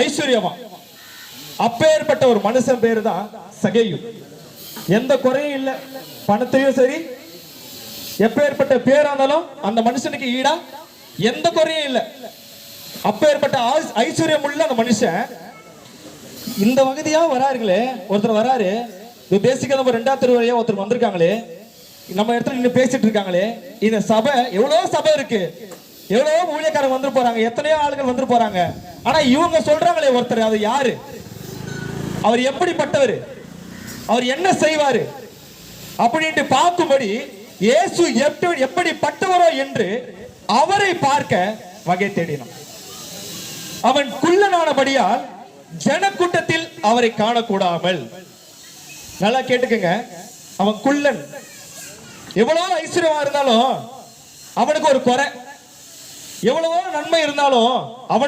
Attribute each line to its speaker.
Speaker 1: ஐஸ்வர்யவான். அப்பேற்பட்ட ஒரு மனுஷன் பேரு தான் சகேயு. எந்த குறையும் இல்லை, பணத்தையும் சரி, எப்பேற்பட்ட பேரா இருந்தாலும் அந்த மனுஷனுக்கு ஈடா எந்த குறையும் இல்லை. அப்பேற்பட்ட ஐஸ்வர்யம் உள்ள அந்த மனுஷன் இந்த வகதியா வராருங்களே. ஒருத்தர் வராரு, பேசிக்க நம்ம 2வது தெருவரையா ஒருத்தர் வந்திருக்காங்களே, நம்ம இடத்துல நின்று பேசிட்டு இருக்காங்களே. இந்த சபை எவ்வளவு சபை இருக்கு, எவ்வளவு ஊழியக்காரங்க வந்து போறாங்க, எத்தனையோ ஆளுகள் வந்து போறாங்க. ஆனா இவங்க சொல்றாங்களே ஒருத்தர், அது யாரு, அவர் எப்படிப்பட்டவர், அவர் என்ன செய்வாரு அப்படின்ட்டு பார்க்கும்படி இயேசு எப்படிப்பட்டவரோ என்று அவரை பார்க்க வகை தேடினான். அவன் குள்ளனானபடியால் ஜனக்கூட்டத்தில் அவரை காணக்கூடாமல். நல்லா கேட்டுக்கங்க, அவன் குள்ளன். எவ்வளவு ஐஸ்வர்யமா இருந்தாலும் அவனுக்கு ஒரு குறை, எவ்வளவோ நன்மை இருந்தாலும் அவன்